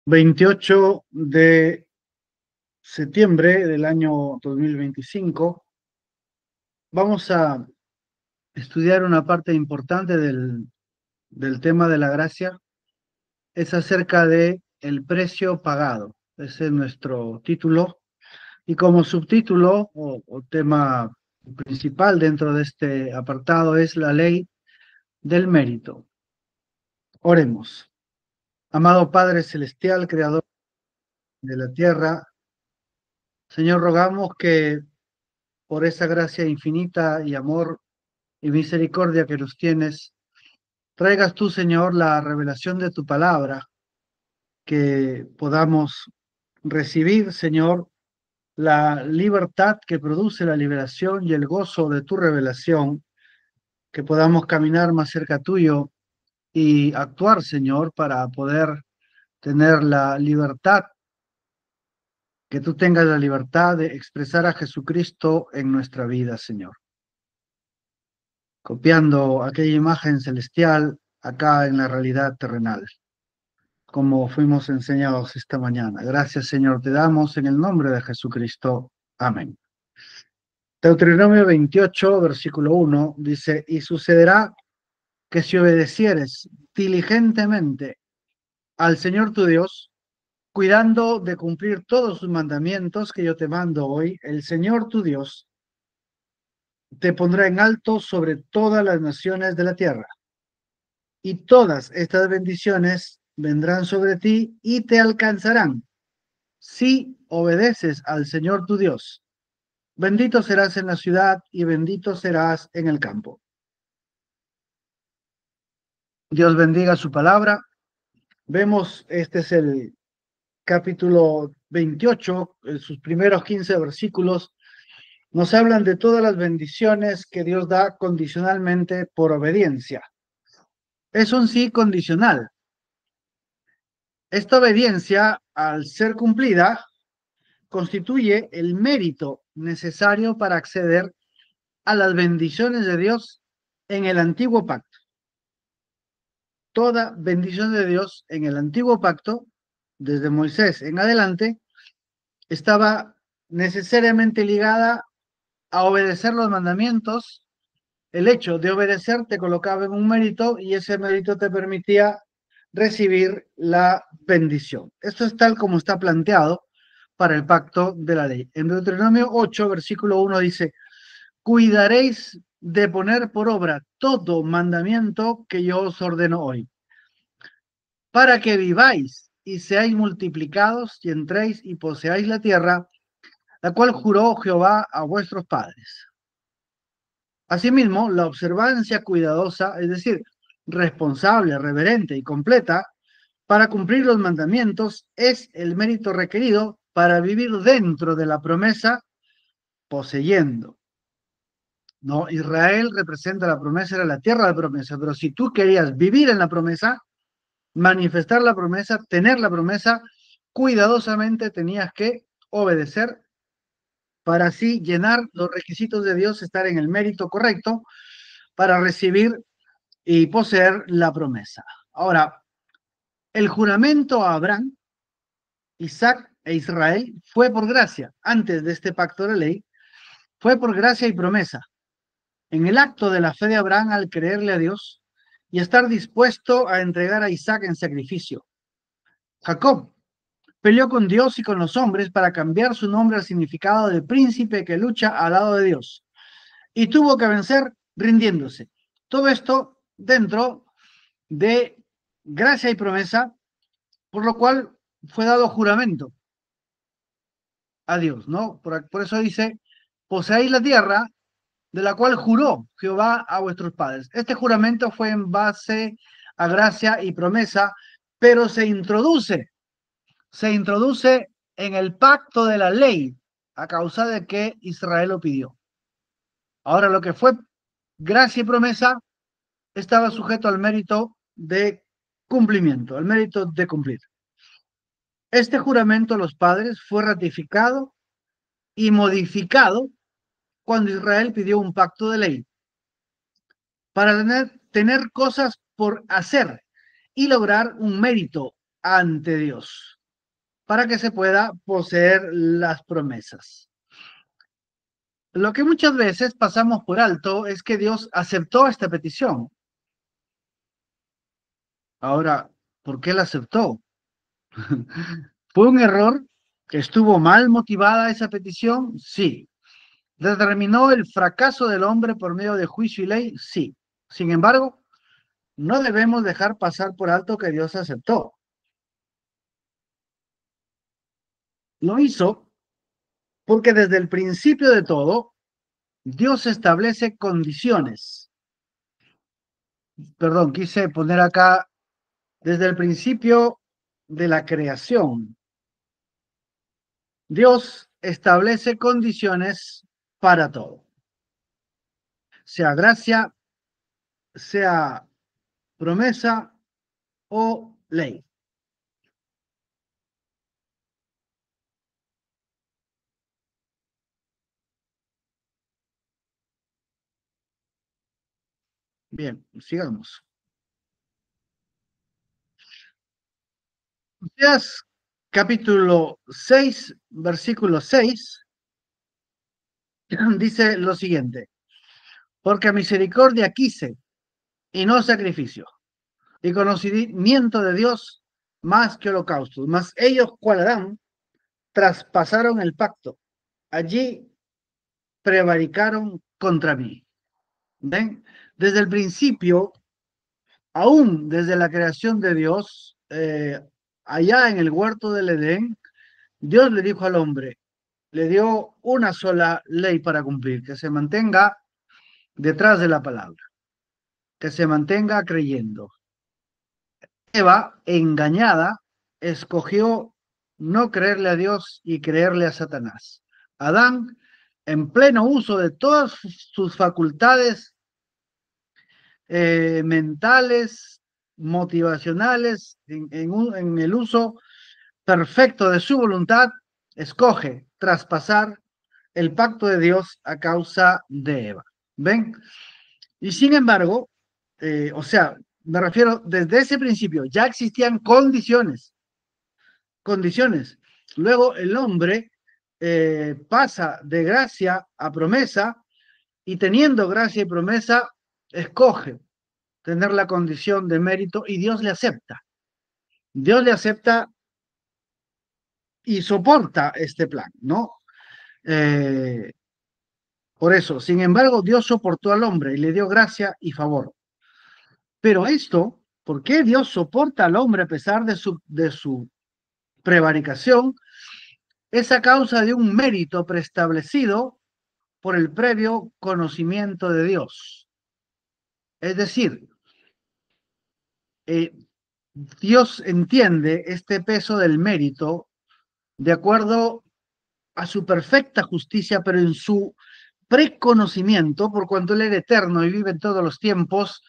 28 de septiembre del año 2025, vamos a estudiar una parte importante del tema de la gracia. Es acerca de el precio pagado. Ese es nuestro título. Y como subtítulo o tema principal dentro de este apartado es la ley del mérito. Oremos. Amado Padre Celestial, Creador de la tierra, Señor, rogamos que por esa gracia infinita y amor y misericordia que nos tienes, traigas tú, Señor, la revelación de tu palabra, que podamos recibir, Señor, la libertad que produce la liberación y el gozo de tu revelación, que podamos caminar más cerca tuyo y actuar, Señor, para poder tener la libertad, que tú tengas la libertad de expresar a Jesucristo en nuestra vida, Señor. Copiando aquella imagen celestial acá en la realidad terrenal, como fuimos enseñados esta mañana. Gracias, Señor, te damos en el nombre de Jesucristo. Amén. Deuteronomio 28, versículo 1, dice, y sucederá que si obedecieres diligentemente al Señor tu Dios, cuidando de cumplir todos sus mandamientos que yo te mando hoy, el Señor tu Dios te pondrá en alto sobre todas las naciones de la tierra. Y todas estas bendiciones vendrán sobre ti y te alcanzarán si obedeces al Señor tu Dios. Bendito serás en la ciudad y bendito serás en el campo. Dios bendiga su palabra. Vemos, este es el capítulo 28, en sus primeros 15 versículos, nos hablan de todas las bendiciones que Dios da condicionalmente por obediencia. Es un sí condicional. Esta obediencia, al ser cumplida, constituye el mérito necesario para acceder a las bendiciones de Dios en el antiguo pacto. Toda bendición de Dios en el antiguo pacto, desde Moisés en adelante, estaba necesariamente ligada a obedecer los mandamientos. El hecho de obedecer te colocaba en un mérito y ese mérito te permitía recibir la bendición. Esto es tal como está planteado para el pacto de la ley. En Deuteronomio 8, versículo 1 dice, cuidaréis de poner por obra todo mandamiento que yo os ordeno hoy, para que viváis y seáis multiplicados y entréis y poseáis la tierra, la cual juró Jehová a vuestros padres. Asimismo, la observancia cuidadosa, es decir, responsable, reverente y completa, para cumplir los mandamientos, es el mérito requerido para vivir dentro de la promesa, poseyendo. No, Israel representa la promesa, era la tierra de promesa, pero si tú querías vivir en la promesa, manifestar la promesa, tener la promesa, cuidadosamente tenías que obedecer para así llenar los requisitos de Dios, estar en el mérito correcto para recibir y poseer la promesa. Ahora, el juramento a Abraham, Isaac e Israel fue por gracia. Antes de este pacto de ley, fue por gracia y promesa. En el acto de la fe de Abraham al creerle a Dios y estar dispuesto a entregar a Isaac en sacrificio. Jacob peleó con Dios y con los hombres para cambiar su nombre al significado de príncipe que lucha al lado de Dios. Y tuvo que vencer rindiéndose. Todo esto dentro de gracia y promesa, por lo cual fue dado juramento a Dios, ¿no? Por eso dice, poseéis la tierra de la cual juró Jehová a vuestros padres. Este juramento fue en base a gracia y promesa, pero se introduce en el pacto de la ley a causa de que Israel lo pidió. Ahora, lo que fue gracia y promesa estaba sujeto al mérito de cumplimiento, al mérito de cumplir. Este juramento a los padres fue ratificado y modificado cuando Israel pidió un pacto de ley para tener cosas por hacer y lograr un mérito ante Dios. para que se pueda poseer las promesas. Lo que muchas veces pasamos por alto es que Dios aceptó esta petición. Ahora, ¿por qué la aceptó? ¿Fue un error? ¿Estuvo mal motivada esa petición? Sí. ¿Determinó el fracaso del hombre por medio de juicio y ley? Sí. Sin embargo, no debemos dejar pasar por alto que Dios aceptó. Lo hizo porque desde el principio de todo, Dios establece condiciones. Perdón, quise poner acá desde el principio de la creación. Dios establece condiciones para todo, sea gracia, sea promesa o ley. Bien, sigamos. Oseas capítulo 6, versículo 6, dice lo siguiente: porque a misericordia quise y no sacrificio, y conocimiento de Dios más que holocaustos. Mas ellos, cual Adán, traspasaron el pacto. Allí prevaricaron contra mí. ¿Ven? Desde el principio, aún desde la creación de Dios, allá en el huerto del Edén, Dios le dijo al hombre, le dio una sola ley para cumplir, que se mantenga detrás de la palabra, que se mantenga creyendo. Eva, engañada, escogió no creerle a Dios y creerle a Satanás. Adán, en pleno uso de todas sus facultades mentales, motivacionales, en el uso perfecto de su voluntad, escoge traspasar el pacto de Dios a causa de Eva. ¿Ven? Y sin embargo, o sea, me refiero, desde ese principio ya existían condiciones, condiciones. Luego el hombre pasa de gracia a promesa y teniendo gracia y promesa, escoge tener la condición de mérito y Dios le acepta. Dios le acepta y soporta este plan, ¿no? Eh, por eso, sin embargo, Dios soportó al hombre y le dio gracia y favor. Pero esto, ¿por qué Dios soporta al hombre a pesar de su prevaricación? Es a causa de un mérito preestablecido por el previo conocimiento de Dios. Es decir, eh, Dios entiende este peso del mérito de acuerdo a su perfecta justicia, pero en su preconocimiento, por cuanto Él era eterno y vive en todos los tiempos,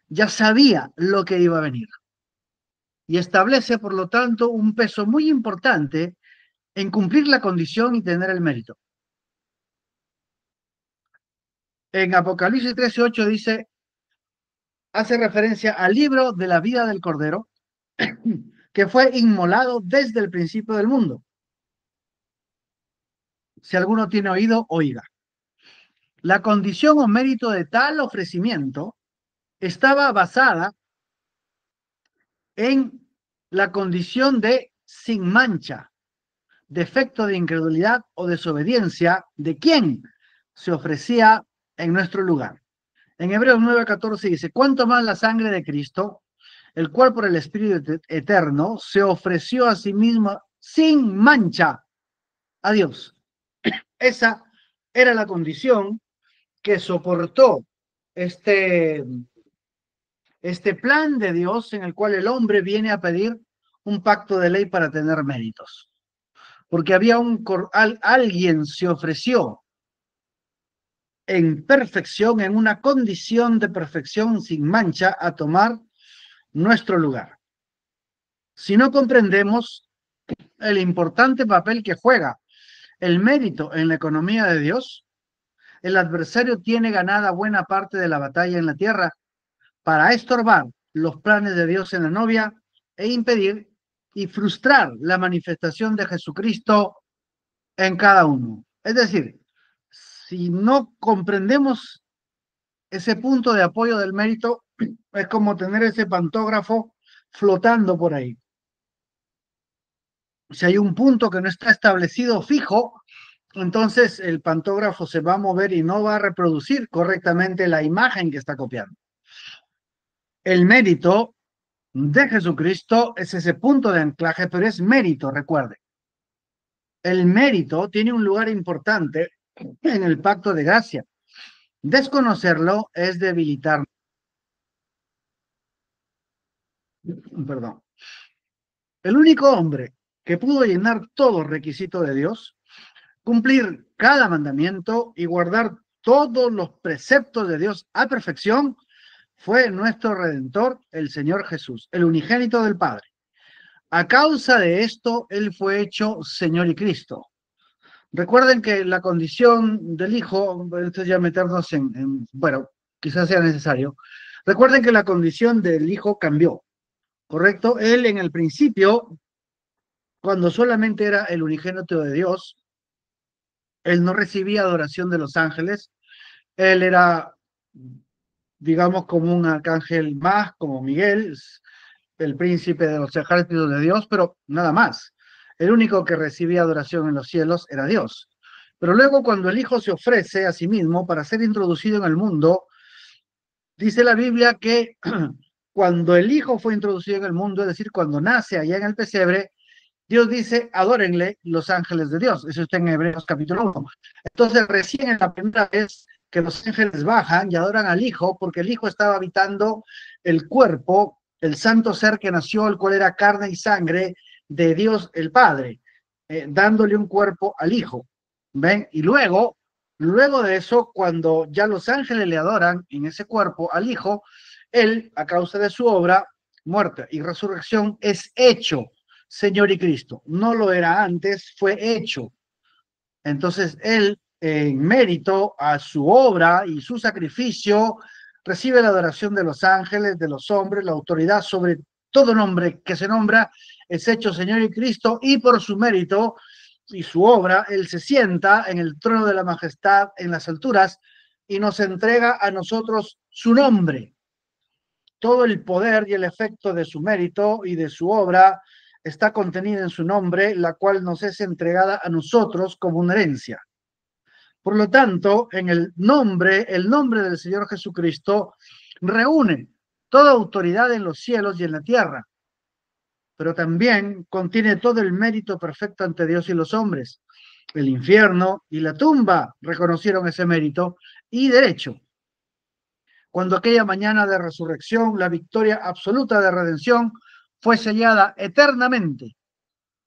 ya sabía lo que iba a venir. Y establece, por lo tanto, un peso muy importante en cumplir la condición y tener el mérito. En Apocalipsis 13:8 dice, hace referencia al libro de la vida del Cordero, que fue inmolado desde el principio del mundo. Si alguno tiene oído, oiga. La condición o mérito de tal ofrecimiento estaba basada en la condición de sin mancha, defecto de incredulidad o desobediencia de quien se ofrecía en nuestro lugar. En Hebreos 9:14 dice, cuánto más la sangre de Cristo, el cual por el Espíritu eterno se ofreció a sí mismo sin mancha a Dios. Esa era la condición que soportó este, este plan de Dios en el cual el hombre viene a pedir un pacto de ley para tener méritos. Porque había alguien se ofreció en perfección, en una condición de perfección sin mancha, a tomar nuestro lugar. Si no comprendemos el importante papel que juega el mérito en la economía de Dios, el adversario tiene ganada buena parte de la batalla en la tierra para estorbar los planes de Dios en la novia e impedir y frustrar la manifestación de Jesucristo en cada uno. Es decir, si no comprendemos ese punto de apoyo del mérito, es como tener ese pantógrafo flotando por ahí. Si hay un punto que no está establecido fijo, entonces el pantógrafo se va a mover y no va a reproducir correctamente la imagen que está copiando. El mérito de Jesucristo es ese punto de anclaje, pero es mérito, recuerde. El mérito tiene un lugar importante en el pacto de gracia. Desconocerlo es debilitar. Perdón. El único hombre que pudo llenar todo requisito de Dios, cumplir cada mandamiento y guardar todos los preceptos de Dios a perfección, fue nuestro Redentor, el Señor Jesús, el unigénito del Padre. A causa de esto, Él fue hecho Señor y Cristo. Recuerden que la condición del Hijo, esto ya meternos bueno, quizás sea necesario. Recuerden que la condición del Hijo cambió, ¿correcto? Él en el principio, cuando solamente era el unigénito de Dios, Él no recibía adoración de los ángeles. Él era, digamos, como un arcángel más, como Miguel, el príncipe de los ejércitos de Dios, pero nada más. El único que recibía adoración en los cielos era Dios. Pero luego cuando el Hijo se ofrece a sí mismo para ser introducido en el mundo, dice la Biblia que cuando el Hijo fue introducido en el mundo, es decir, cuando nace allá en el pesebre, Dios dice, adórenle los ángeles de Dios. Eso está en Hebreos capítulo 1. Entonces, recién en la primera vez que los ángeles bajan y adoran al Hijo, porque el Hijo estaba habitando el cuerpo, el santo ser que nació, el cual era carne y sangre de Dios el Padre, dándole un cuerpo al Hijo. ¿Ven? Y luego de eso, cuando ya los ángeles le adoran en ese cuerpo al Hijo, él, a causa de su obra, muerte y resurrección, es hecho Señor y Cristo. No lo era antes, fue hecho. Entonces, él, en mérito a su obra y su sacrificio, recibe la adoración de los ángeles, de los hombres, la autoridad sobre todo nombre que se nombra, es hecho Señor y Cristo, y por su mérito y su obra, él se sienta en el trono de la majestad en las alturas y nos entrega a nosotros su nombre. Todo el poder y el efecto de su mérito y de su obra está contenida en su nombre, la cual nos es entregada a nosotros como una herencia. Por lo tanto, en el nombre del Señor Jesucristo reúne toda autoridad en los cielos y en la tierra, pero también contiene todo el mérito perfecto ante Dios y los hombres. El infierno y la tumba reconocieron ese mérito y derecho. Cuando aquella mañana de resurrección, la victoria absoluta de redención fue sellada eternamente,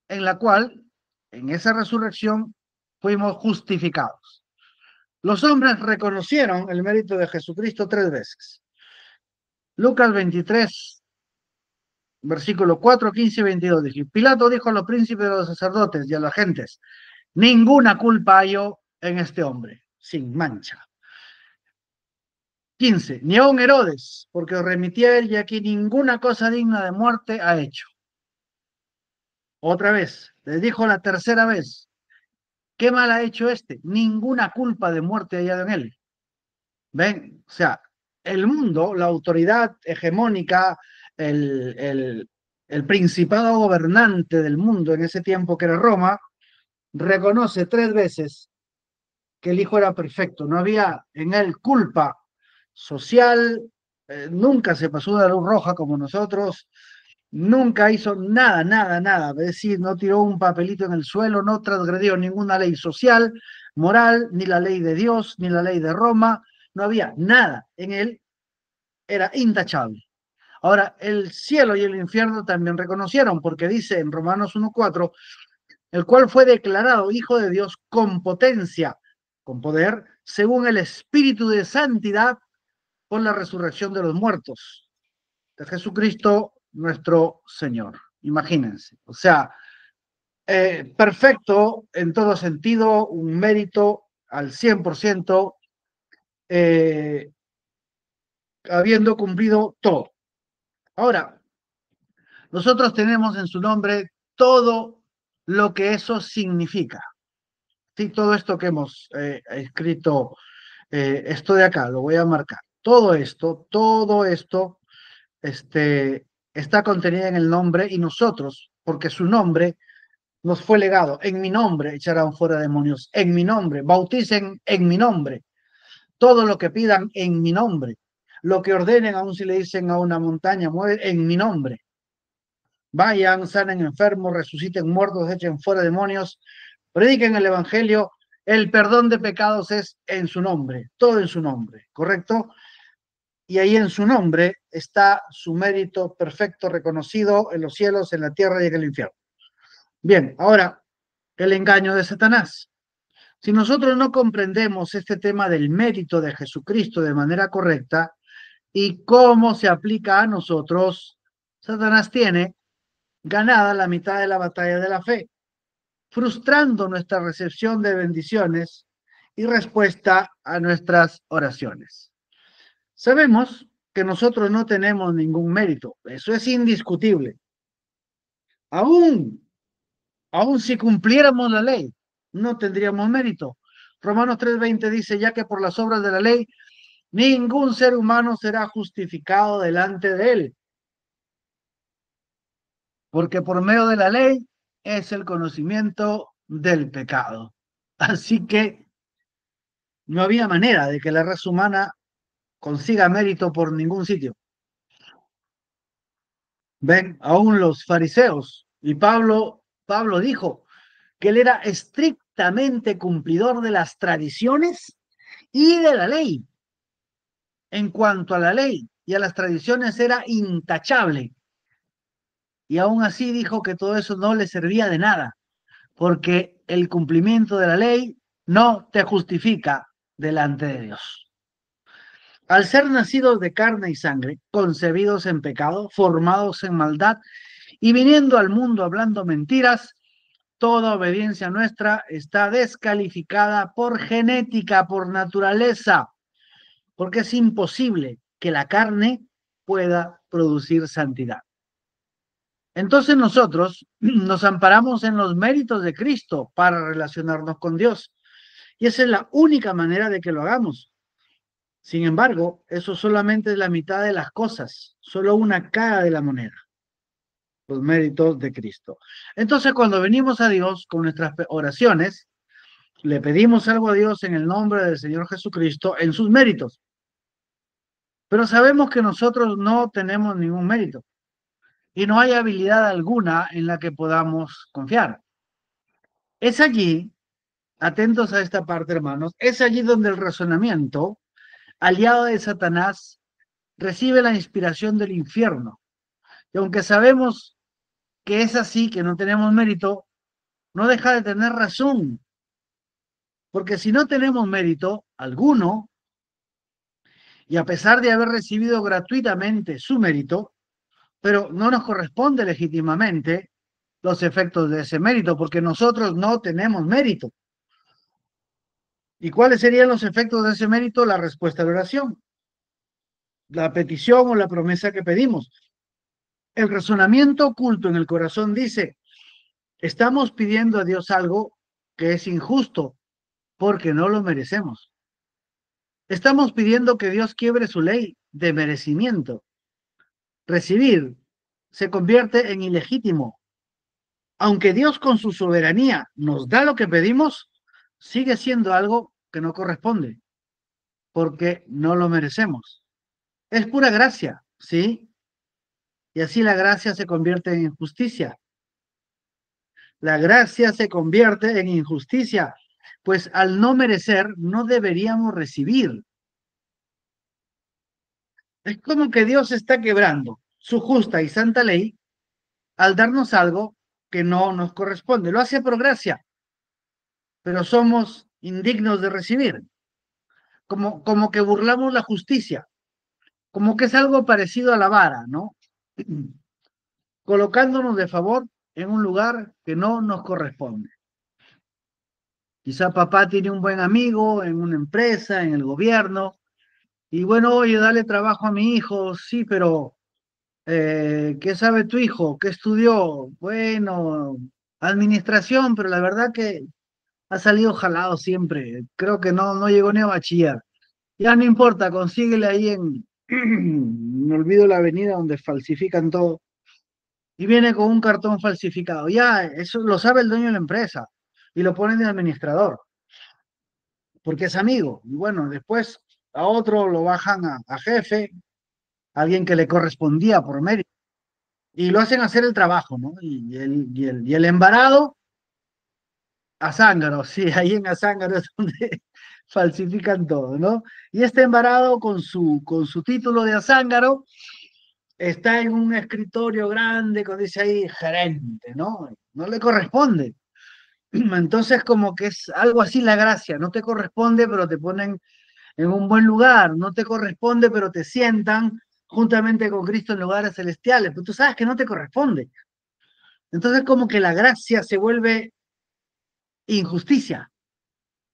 en la cual, en esa resurrección, fuimos justificados. Los hombres reconocieron el mérito de Jesucristo 3 veces. Lucas 23, versículo 4, 15 y 22. Dice, Pilato dijo a los príncipes de los sacerdotes y a las gentes, ninguna culpa hallo en este hombre, sin mancha. 15. Ni aun Herodes, porque os remití a él y aquí ninguna cosa digna de muerte ha hecho. Otra vez, les dijo la tercera vez, ¿qué mal ha hecho este? Ninguna culpa de muerte ha hallado en él. ¿Ven? O sea, el mundo, la autoridad hegemónica, el principado gobernante del mundo en ese tiempo que era Roma, reconoce 3 veces que el hijo era perfecto, no había en él culpa social, nunca se pasó de la luz roja como nosotros, nunca hizo nada, nada, nada, es decir, no tiró un papelito en el suelo, no transgredió ninguna ley social, moral, ni la ley de Dios, ni la ley de Roma, no había nada en él, era intachable. Ahora, el cielo y el infierno también reconocieron, porque dice en Romanos 1:4, el cual fue declarado Hijo de Dios con potencia, con poder, según el Espíritu de Santidad, por la resurrección de los muertos, de Jesucristo nuestro Señor. Imagínense, o sea, perfecto en todo sentido, un mérito al 100%, habiendo cumplido todo. Ahora, Nosotros tenemos en su nombre todo lo que eso significa. Sí, todo esto que hemos escrito, esto de acá, lo voy a marcar. Todo esto, está contenido en el nombre y nosotros, porque su nombre nos fue legado. En mi nombre echarán fuera demonios. En mi nombre. Bauticen en mi nombre. Todo lo que pidan en mi nombre. Lo que ordenen, aun si le dicen a una montaña, mueve en mi nombre. Vayan, sanen enfermos, resuciten muertos, echen fuera demonios, prediquen el evangelio. El perdón de pecados es en su nombre, todo en su nombre, ¿correcto? Y ahí en su nombre está su mérito perfecto, reconocido en los cielos, en la tierra y en el infierno. Bien, ahora, el engaño de Satanás. Si nosotros no comprendemos este tema del mérito de Jesucristo de manera correcta y cómo se aplica a nosotros, Satanás tiene ganada la mitad de la batalla de la fe, frustrando nuestra recepción de bendiciones y respuesta a nuestras oraciones. Sabemos que nosotros no tenemos ningún mérito, eso es indiscutible. Aún, aún si cumpliéramos la ley, no tendríamos mérito. Romanos 3:20 dice, ya que por las obras de la ley, ningún ser humano será justificado delante de él, porque por medio de la ley es el conocimiento del pecado. Así que no había manera de que la raza humana consiga mérito por ningún sitio. Ven, aún los fariseos, y Pablo dijo que él era estrictamente cumplidor de las tradiciones y de la ley. En cuanto a la ley y a las tradiciones era intachable. Y aún así dijo que todo eso no le servía de nada, porque el cumplimiento de la ley no te justifica delante de Dios. Al ser nacidos de carne y sangre, concebidos en pecado, formados en maldad y viniendo al mundo hablando mentiras, toda obediencia nuestra está descalificada por genética, por naturaleza, porque es imposible que la carne pueda producir santidad. Entonces nosotros nos amparamos en los méritos de Cristo para relacionarnos con Dios. Y esa es la única manera de que lo hagamos. Sin embargo, eso solamente es la mitad de las cosas, solo una cara de la moneda, los méritos de Cristo. Entonces, cuando venimos a Dios con nuestras oraciones, le pedimos algo a Dios en el nombre del Señor Jesucristo en sus méritos. Pero sabemos que nosotros no tenemos ningún mérito y no hay habilidad alguna en la que podamos confiar. Es allí, atentos a esta parte, hermanos, es allí donde el razonamiento, aliado de Satanás, recibe la inspiración del infierno. Y aunque sabemos que es así, que no tenemos mérito, no deja de tener razón. Porque si no tenemos mérito alguno, y a pesar de haber recibido gratuitamente su mérito, pero no nos corresponde legítimamente los efectos de ese mérito, porque nosotros no tenemos mérito. ¿Y cuáles serían los efectos de ese mérito? La respuesta a la oración, la petición o la promesa que pedimos. El razonamiento oculto en el corazón dice, estamos pidiendo a Dios algo que es injusto porque no lo merecemos. Estamos pidiendo que Dios quiebre su ley de merecimiento. Recibir se convierte en ilegítimo. Aunque Dios con su soberanía nos da lo que pedimos, sigue siendo algo que no corresponde porque no lo merecemos. Es pura gracia, ¿sí? Y así la gracia se convierte en injusticia. La gracia se convierte en injusticia, pues al no merecer no deberíamos recibir. Es como que Dios está quebrando su justa y santa ley al darnos algo que no nos corresponde. Lo hace por gracia, pero somos indignos de recibir. Como que burlamos la justicia, como que es algo parecido a la vara, ¿no? Colocándonos de favor en un lugar que no nos corresponde. Quizá papá tiene un buen amigo en una empresa, en el gobierno, y bueno, oye, dale trabajo a mi hijo, sí, pero ¿Qué sabe tu hijo? ¿Qué estudió? Bueno, administración, pero la verdad que ha salido jalado siempre. Creo que no llegó ni a bachiller. Ya no importa, consíguele ahí en, me olvido la avenida donde falsifican todo. Y viene con un cartón falsificado. Ya, eso lo sabe el dueño de la empresa. Y lo ponen de administrador, porque es amigo. Y bueno, después a otro lo bajan a jefe, alguien que le correspondía por mérito. Y lo hacen hacer el trabajo, ¿no? Y el embarado a Zángaro, sí, ahí en Azángaro es donde falsifican todo, ¿no? Y este embarado con su título de Azángaro está en un escritorio grande, con dice ahí gerente, ¿no? No le corresponde. Entonces como que es algo así la gracia, no te corresponde, pero te ponen en un buen lugar, no te corresponde, pero te sientan juntamente con Cristo en lugares celestiales, pero tú sabes que no te corresponde. Entonces como que la gracia se vuelve injusticia,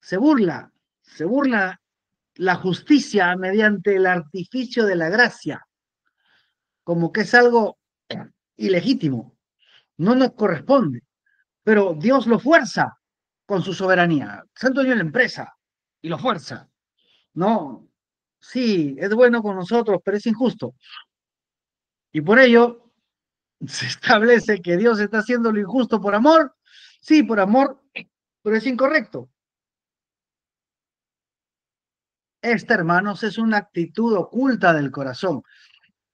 se burla la justicia mediante el artificio de la gracia, como que es algo ilegítimo, no nos corresponde, pero Dios lo fuerza con su soberanía. Santo Dios la empresa y lo fuerza. No, sí, es bueno con nosotros, pero es injusto. Y por ello se establece que Dios está haciendo lo injusto por amor, sí, por amor, pero es incorrecto. Esta, hermanos, es una actitud oculta del corazón,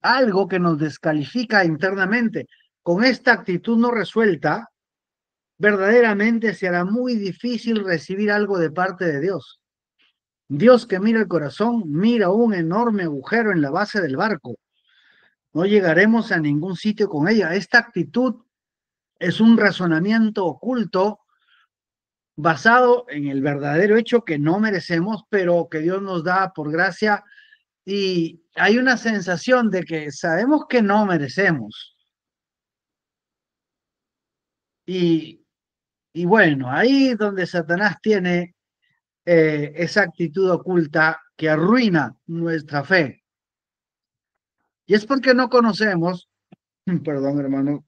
algo que nos descalifica internamente. Con esta actitud no resuelta, verdaderamente será muy difícil recibir algo de parte de Dios. Dios que mira el corazón, mira un enorme agujero en la base del barco. No llegaremos a ningún sitio con ella. Esta actitud es un razonamiento oculto basado en el verdadero hecho que no merecemos, pero que Dios nos da por gracia. Y hay una sensación de que sabemos que no merecemos. Y, y bueno, ahí es donde Satanás tiene esa actitud oculta que arruina nuestra fe. Y es porque no conocemos, perdón hermano,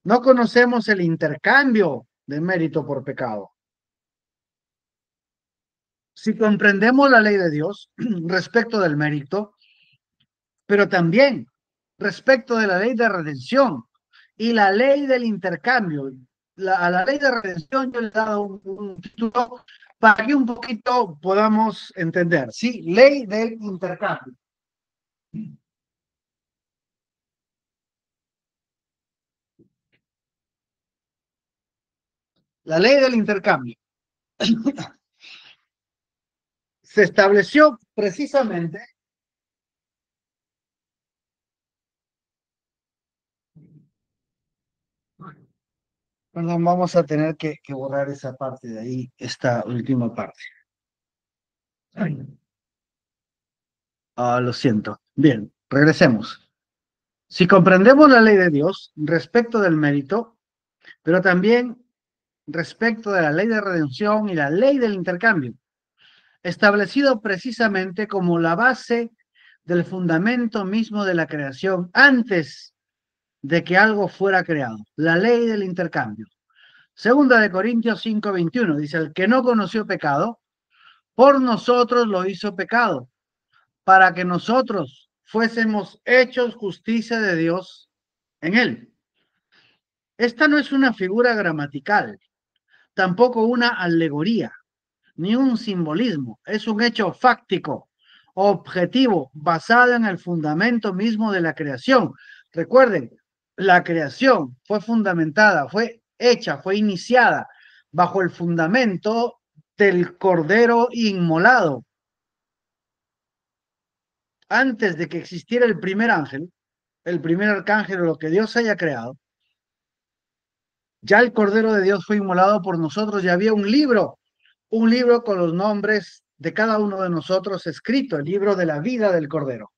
no conocemos el intercambio de mérito por pecado. Si comprendemos la ley de Dios respecto del mérito, pero también respecto de la ley de redención y la ley del intercambio. A la ley de redención yo le he dado un título para que un poquito podamos entender. Sí, ley del intercambio. La ley del intercambio se estableció precisamente, perdón, vamos a tener que borrar esa parte de ahí, esta última parte. Lo siento. Bien, regresemos. Si comprendemos la ley de Dios respecto del mérito, pero también respecto de la ley de redención y la ley del intercambio, establecido precisamente como la base del fundamento mismo de la creación antes de que algo fuera creado, la ley del intercambio. Segunda de Corintios 5:21 dice, el que no conoció pecado, por nosotros lo hizo pecado, para que nosotros fuésemos hechos justicia de Dios en él. Esta no es una figura gramatical, tampoco una alegoría, ni un simbolismo, es un hecho fáctico, objetivo, basado en el fundamento mismo de la creación. Recuerden, la creación fue fundamentada, fue hecha, fue iniciada bajo el fundamento del Cordero inmolado. Antes de que existiera el primer ángel, el primer arcángel o lo que Dios haya creado, ya el Cordero de Dios fue inmolado por nosotros y había un libro con los nombres de cada uno de nosotros escrito, el libro de la vida del Cordero.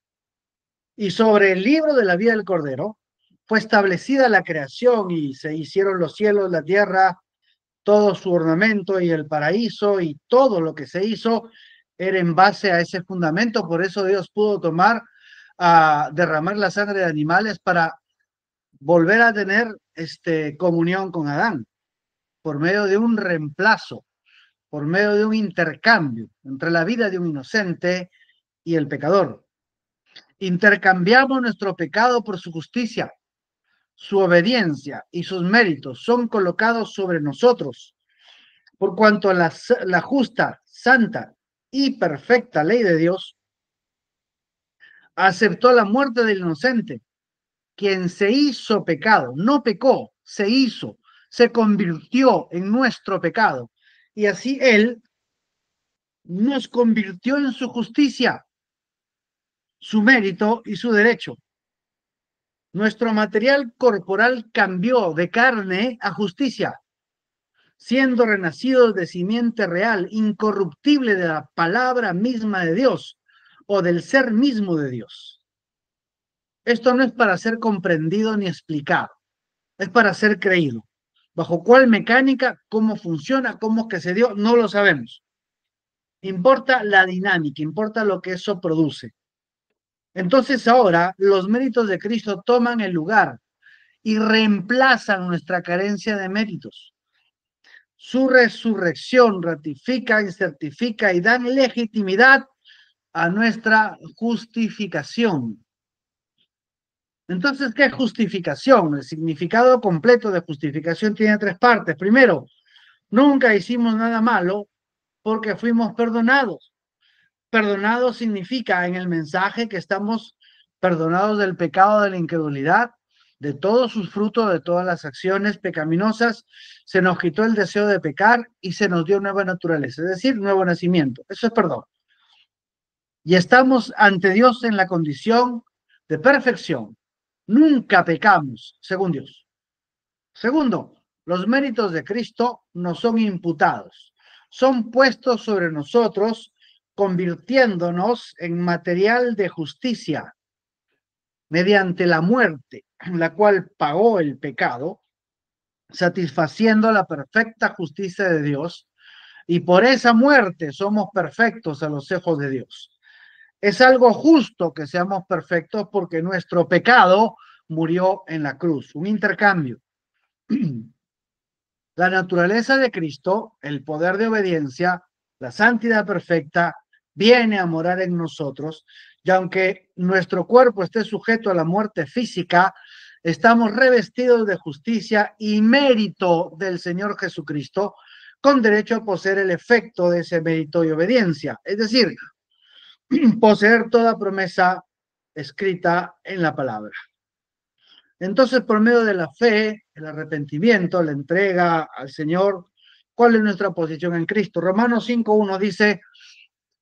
Y sobre el libro de la vida del Cordero fue establecida la creación y se hicieron los cielos, la tierra, todo su ornamento y el paraíso y todo lo que se hizo era en base a ese fundamento. Por eso Dios pudo tomar a derramar la sangre de animales para volver a tener comunión con Adán, por medio de un reemplazo, por medio de un intercambio entre la vida de un inocente y el pecador. Intercambiamos nuestro pecado por su justicia. Su obediencia y sus méritos son colocados sobre nosotros, por cuanto la justa, santa y perfecta ley de Dios aceptó la muerte del inocente, quien se hizo pecado, no pecó, se hizo, se convirtió en nuestro pecado, y así Él nos convirtió en su justicia, su mérito y su derecho. Nuestro material corporal cambió de carne a justicia, siendo renacidos de simiente real, incorruptible de la palabra misma de Dios o del ser mismo de Dios. Esto no es para ser comprendido ni explicado, es para ser creído. ¿Bajo cuál mecánica? ¿Cómo funciona? ¿Cómo es que se dio? No lo sabemos. Importa la dinámica, importa lo que eso produce. Entonces ahora los méritos de Cristo toman el lugar y reemplazan nuestra carencia de méritos. Su resurrección ratifica y certifica y dan legitimidad a nuestra justificación. Entonces, ¿qué es justificación? El significado completo de justificación tiene tres partes. Primero, nunca hicimos nada malo porque fuimos perdonados. Perdonados significa en el mensaje que estamos perdonados del pecado de la incredulidad, de todos sus frutos, de todas las acciones pecaminosas. Se nos quitó el deseo de pecar y se nos dio nueva naturaleza, es decir, nuevo nacimiento. Eso es perdón. Y estamos ante Dios en la condición de perfección. Nunca pecamos, según Dios. Segundo, los méritos de Cristo nos son imputados, son puestos sobre nosotros, convirtiéndonos en material de justicia mediante la muerte, la cual pagó el pecado, satisfaciendo la perfecta justicia de Dios, y por esa muerte somos perfectos a los ojos de Dios. Es algo justo que seamos perfectos porque nuestro pecado murió en la cruz, un intercambio. La naturaleza de Cristo, el poder de obediencia, la santidad perfecta, viene a morar en nosotros, y aunque nuestro cuerpo esté sujeto a la muerte física, estamos revestidos de justicia y mérito del Señor Jesucristo, con derecho a poseer el efecto de ese mérito y obediencia, es decir, poseer toda promesa escrita en la palabra. Entonces, por medio de la fe, el arrepentimiento, la entrega al Señor, ¿cuál es nuestra posición en Cristo? Romanos 5:1 dice,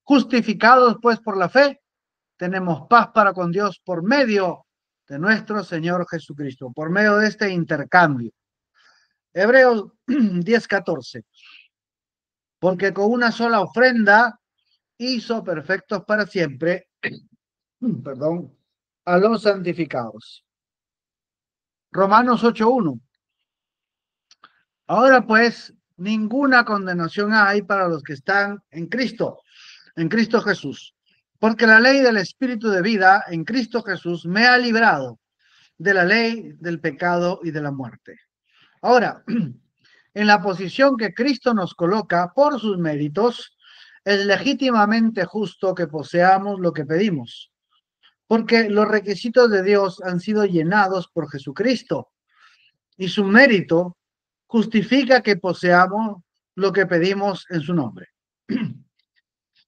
justificados pues por la fe, tenemos paz para con Dios por medio de nuestro Señor Jesucristo, por medio de este intercambio. Hebreos 10:14, porque con una sola ofrenda hizo perfectos para siempre, perdón, a los santificados. Romanos 8:1. Ahora pues, ninguna condenación hay para los que están en Cristo Jesús, porque la ley del Espíritu de vida en Cristo Jesús me ha librado de la ley del pecado y de la muerte. Ahora, en la posición que Cristo nos coloca por sus méritos, es legítimamente justo que poseamos lo que pedimos, porque los requisitos de Dios han sido llenados por Jesucristo y su mérito justifica que poseamos lo que pedimos en su nombre.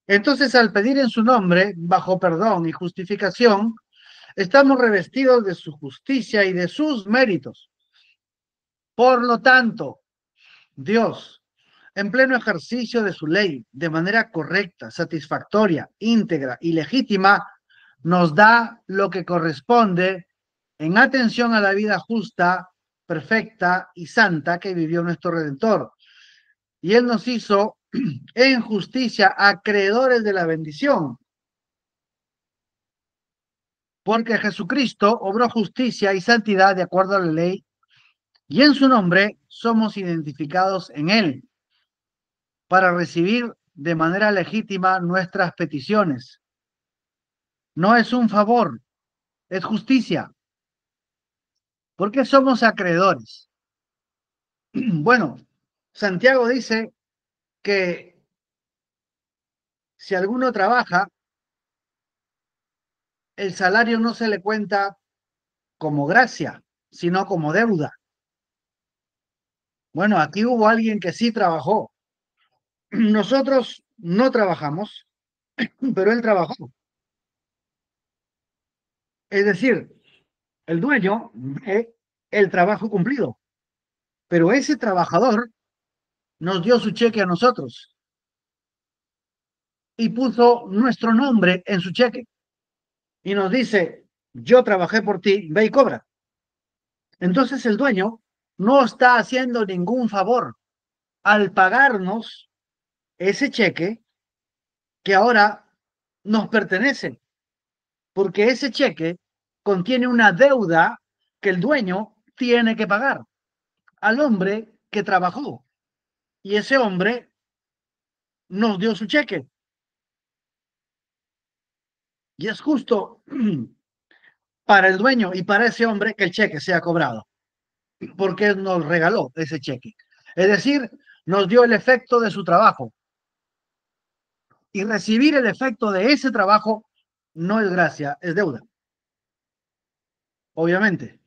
Entonces, al pedir en su nombre, bajo perdón y justificación, estamos revestidos de su justicia y de sus méritos. Por lo tanto, Dios, en pleno ejercicio de su ley, de manera correcta, satisfactoria, íntegra y legítima, nos da lo que corresponde en atención a la vida justa, perfecta y santa que vivió nuestro Redentor. Y Él nos hizo en justicia acreedores de la bendición, porque Jesucristo obró justicia y santidad de acuerdo a la ley, y en su nombre somos identificados en Él para recibir de manera legítima nuestras peticiones. No es un favor, es justicia. ¿Por qué somos acreedores? Bueno, Santiago dice que si alguno trabaja, el salario no se le cuenta como gracia, sino como deuda. Bueno, aquí hubo alguien que sí trabajó. Nosotros no trabajamos, pero él trabajó. Es decir, el dueño ve el trabajo cumplido, pero ese trabajador nos dio su cheque a nosotros y puso nuestro nombre en su cheque y nos dice, yo trabajé por ti, ve y cobra. Entonces el dueño no está haciendo ningún favor al pagarnos ese cheque que ahora nos pertenece, porque ese cheque contiene una deuda que el dueño tiene que pagar al hombre que trabajó. Y ese hombre nos dio su cheque. Y es justo para el dueño y para ese hombre que el cheque sea cobrado, porque nos regaló ese cheque. Es decir, nos dio el efecto de su trabajo. Y recibir el efecto de ese trabajo no es gracia, es deuda. Obviamente.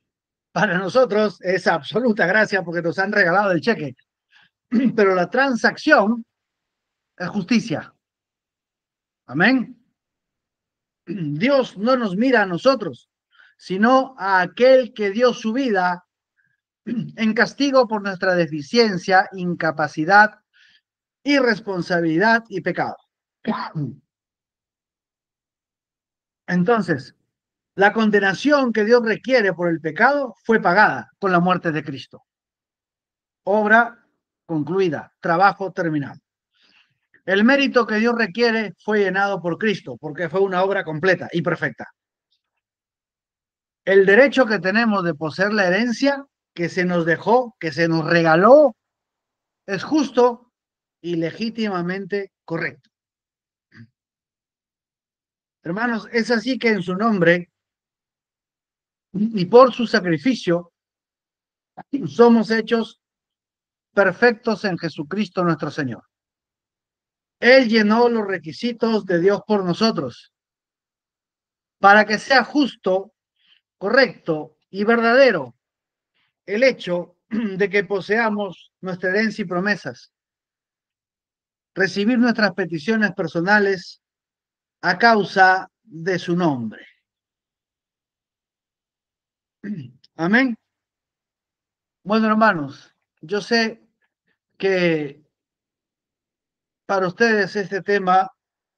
Para nosotros es absoluta gracia porque nos han regalado el cheque. Pero la transacción es justicia. Amén. Dios no nos mira a nosotros, sino a aquel que dio su vida en castigo por nuestra deficiencia, incapacidad, irresponsabilidad y pecado. Entonces, la condenación que Dios requiere por el pecado fue pagada con la muerte de Cristo. Obra concluida, trabajo terminado. El mérito que Dios requiere fue llenado por Cristo, porque fue una obra completa y perfecta. El derecho que tenemos de poseer la herencia que se nos dejó, que se nos regaló, es justo y legítimamente correcto. Hermanos, es así que en su nombre y por su sacrificio somos hechos perfectos en Jesucristo nuestro Señor. Él llenó los requisitos de Dios por nosotros para que sea justo, correcto y verdadero el hecho de que poseamos nuestra herencia y promesas, recibir nuestras peticiones personales a causa de su nombre. Amén. Bueno, hermanos, yo sé que para ustedes este tema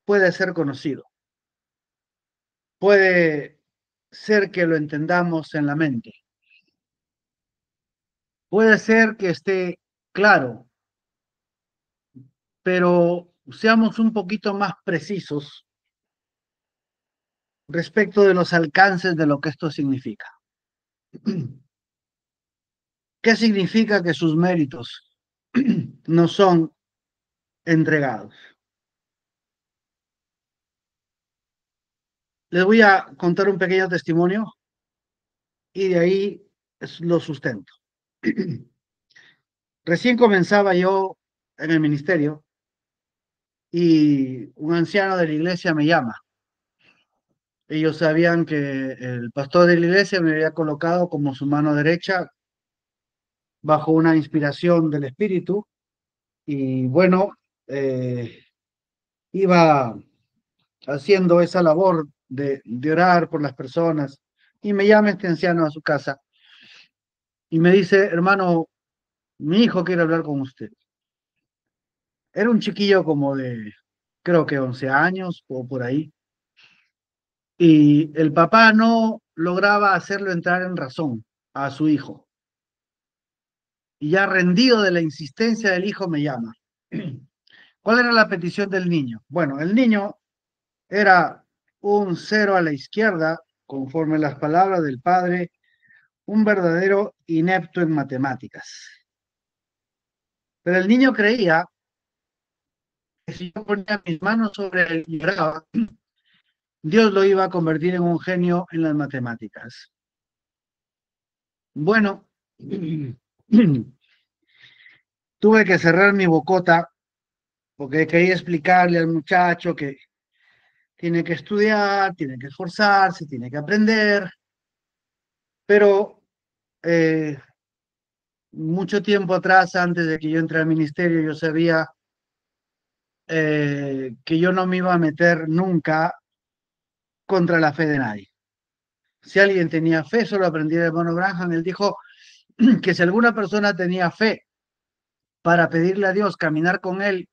puede ser conocido, puede ser que lo entendamos en la mente, puede ser que esté claro, pero seamos un poquito más precisos respecto de los alcances de lo que esto significa. ¿Qué significa que sus méritos no son entregados? Les voy a contar un pequeño testimonio y de ahí lo sustento. Recién comenzaba yo en el ministerio y un anciano de la iglesia me llama. Ellos sabían que el pastor de la iglesia me había colocado como su mano derecha bajo una inspiración del Espíritu y bueno, iba haciendo esa labor de orar por las personas y me llama este anciano a su casa y me dice, hermano, mi hijo quiere hablar con usted. Era un chiquillo como de, creo que 11 años o por ahí. Y el papá no lograba hacerlo entrar en razón a su hijo. Y ya rendido de la insistencia del hijo me llama. ¿Cuál era la petición del niño? Bueno, el niño era un cero a la izquierda, conforme las palabras del padre, un verdadero inepto en matemáticas. Pero el niño creía que si yo ponía mis manos sobre él y oraba, Dios lo iba a convertir en un genio en las matemáticas. Bueno, tuve que cerrar mi bocota porque quería explicarle al muchacho que tiene que estudiar, tiene que esforzarse, tiene que aprender, pero eh, mucho tiempo atrás, antes de que yo entré al ministerio, yo sabía que yo no me iba a meter nunca contra la fe de nadie. Si alguien tenía fe, eso lo aprendí de hermano Branham. Él dijo que si alguna persona tenía fe para pedirle a Dios caminar con él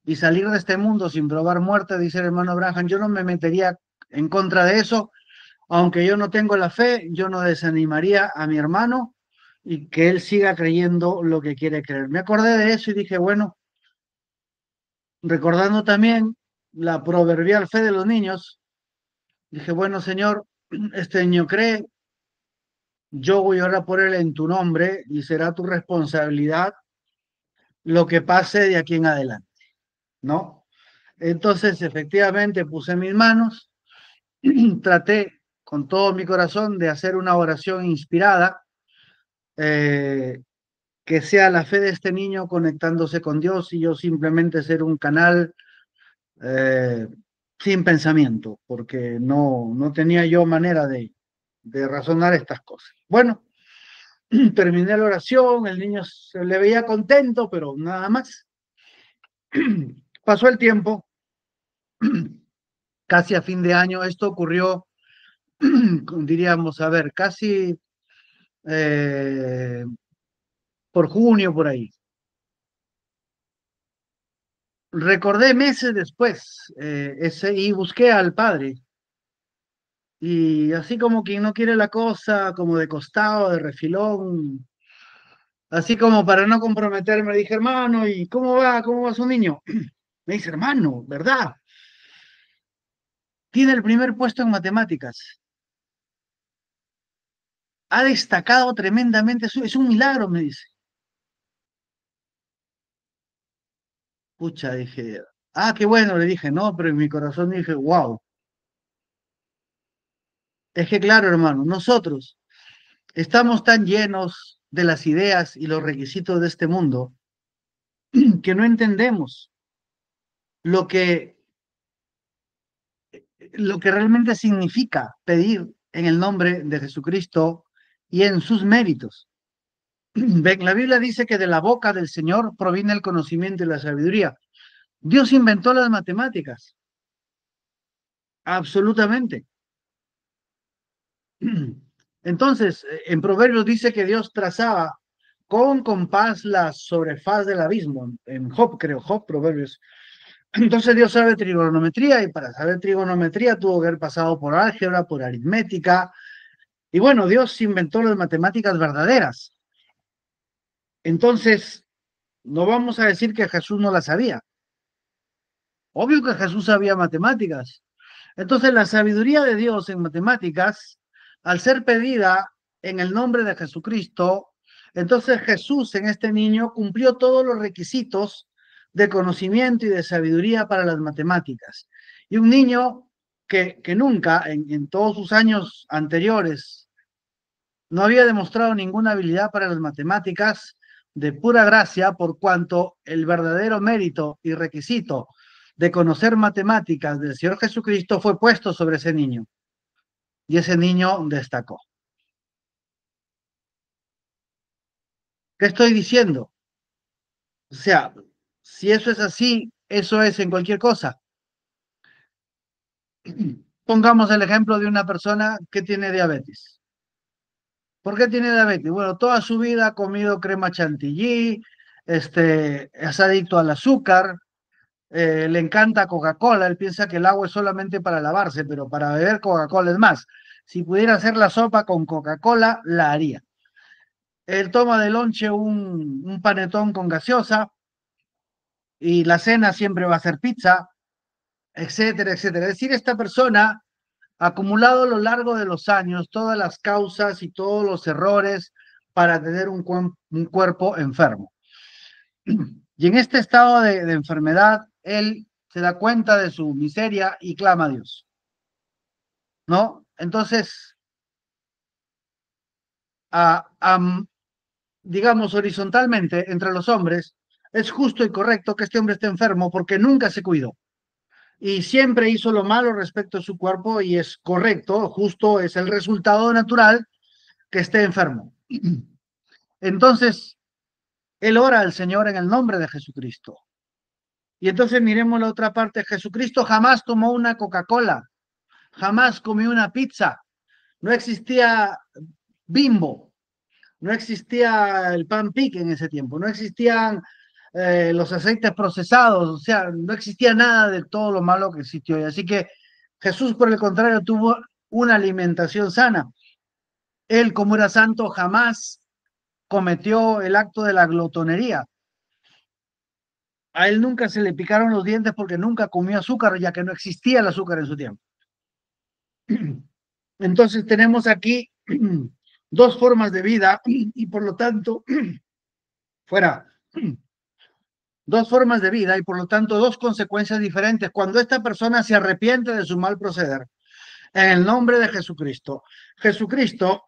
y salir de este mundo sin probar muerte, dice el hermano Branham, yo no me metería en contra de eso, aunque yo no tengo la fe, yo no desanimaría a mi hermano y que él siga creyendo lo que quiere creer. Me acordé de eso y dije, bueno, recordando también la proverbial fe de los niños, dije, bueno, Señor, este niño cree, yo voy a orar por él en tu nombre y será tu responsabilidad lo que pase de aquí en adelante, ¿no? Entonces, efectivamente, puse mis manos, traté con todo mi corazón de hacer una oración inspirada, eh, que sea la fe de este niño conectándose con Dios y yo simplemente ser un canal eh, sin pensamiento, porque no tenía yo manera de razonar estas cosas. Bueno, terminé la oración, el niño se le veía contento, pero nada más. Pasó el tiempo, casi a fin de año, esto ocurrió, diríamos, a ver, casi eh, por junio, por ahí. Recordé meses después y busqué al padre. Y así como quien no quiere la cosa, como de costado, de refilón, así como para no comprometerme, le dije, hermano, ¿y cómo va? ¿Cómo va su niño? Me dice, hermano, ¿verdad? Tiene el primer puesto en matemáticas. Ha destacado tremendamente. Es un milagro, me dice. Pucha, dije, ah, qué bueno, le dije, no, pero en mi corazón dije, wow. Es que claro, hermano, nosotros estamos tan llenos de las ideas y los requisitos de este mundo que no entendemos lo que, lo que realmente significa pedir en el nombre de Jesucristo y en sus méritos. Ven, la Biblia dice que de la boca del Señor proviene el conocimiento y la sabiduría. Dios inventó las matemáticas, absolutamente. Entonces, en Proverbios dice que Dios trazaba con compás la sobrefaz del abismo. En Job, creo, Job, Proverbios. Entonces Dios sabe trigonometría y para saber trigonometría tuvo que haber pasado por álgebra, por aritmética. Y bueno, Dios inventó las matemáticas verdaderas. Entonces, no vamos a decir que Jesús no las sabía. Obvio que Jesús sabía matemáticas. Entonces, la sabiduría de Dios en matemáticas, al ser pedida en el nombre de Jesucristo, entonces Jesús en este niño cumplió todos los requisitos de conocimiento y de sabiduría para las matemáticas. Y un niño que nunca en todos sus años anteriores no había demostrado ninguna habilidad para las matemáticas de pura gracia, por cuanto el verdadero mérito y requisito de conocer matemáticas del Señor Jesucristo fue puesto sobre ese niño. Y ese niño destacó. ¿Qué estoy diciendo? O sea, si eso es así, eso es en cualquier cosa. Pongamos el ejemplo de una persona que tiene diabetes. ¿Por qué tiene diabetes? Bueno, toda su vida ha comido crema chantilly, es adicto al azúcar, le encanta Coca-Cola, él piensa que el agua es solamente para lavarse, pero para beber Coca-Cola es más. Si pudiera hacer la sopa con Coca-Cola, la haría. Él toma de lonche un panetón con gaseosa y la cena siempre va a ser pizza, etcétera, etcétera. Es decir, esta persona ha acumulado a lo largo de los años todas las causas y todos los errores para tener un cuerpo enfermo. Y en este estado de enfermedad, él se da cuenta de su miseria y clama a Dios. ¿no? Entonces, a- am- digamos, horizontalmente entre los hombres, es justo y correcto que este hombre esté enfermo porque nunca se cuidó y siempre hizo lo malo respecto a su cuerpo y es correcto, justo es el resultado natural que esté enfermo. Entonces, él ora al Señor en el nombre de Jesucristo. Y entonces miremos la otra parte. Jesucristo jamás tomó una Coca-Cola, jamás comió una pizza. No existía Bimbo, no existía el pan pique en ese tiempo, no existían los aceites procesados, o sea, no existía nada de todo lo malo que existió hoy. Así que Jesús, por el contrario, tuvo una alimentación sana. Él, como era santo, jamás cometió el acto de la glotonería. A él nunca se le picaron los dientes porque nunca comió azúcar, ya que no existía el azúcar en su tiempo. Entonces tenemos aquí dos formas de vida y por lo tanto, fuera, dos formas de vida y por lo tanto dos consecuencias diferentes. Cuando esta persona se arrepiente de su mal proceder, en el nombre de Jesucristo, Jesucristo,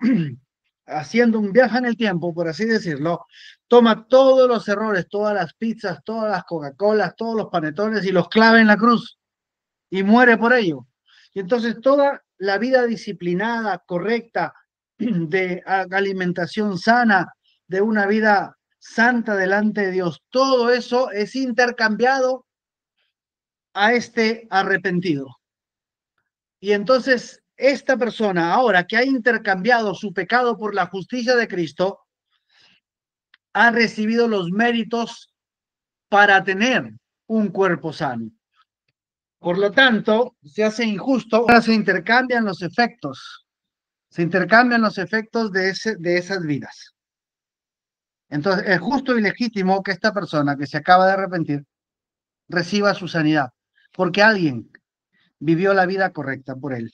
haciendo un viaje en el tiempo, por así decirlo, toma todos los errores, todas las pizzas, todas las Coca-Colas, todos los panetones y los clava en la cruz y muere por ello. Y entonces toda la vida disciplinada, correcta, de alimentación sana, de una vida santa delante de Dios, todo eso es intercambiado a este arrepentido. Y entonces esta persona, ahora que ha intercambiado su pecado por la justicia de Cristo, ha recibido los méritos para tener un cuerpo sano. Por lo tanto, se hace injusto, ahora se intercambian los efectos de esas vidas. Entonces, es justo y legítimo que esta persona que se acaba de arrepentir reciba su sanidad, porque alguien vivió la vida correcta por él,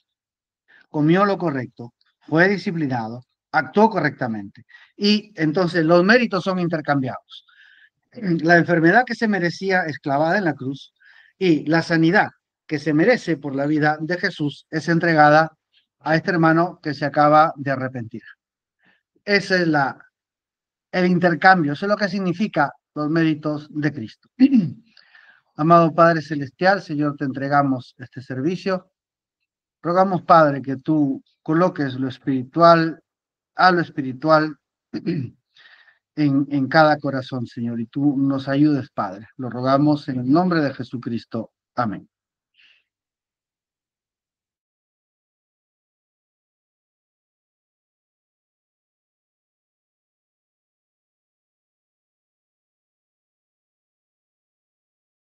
comió lo correcto, fue disciplinado, actuó correctamente. Y entonces los méritos son intercambiados. La enfermedad que se merecía es clavada en la cruz y la sanidad que se merece por la vida de Jesús es entregada a este hermano que se acaba de arrepentir. Ese es el intercambio, eso es lo que significa los méritos de Cristo. Amado Padre Celestial, Señor, te entregamos este servicio. Rogamos, Padre, que tú coloques lo espiritual a lo espiritual en cada corazón, Señor, y tú nos ayudes, Padre. Lo rogamos en el nombre de Jesucristo. Amén.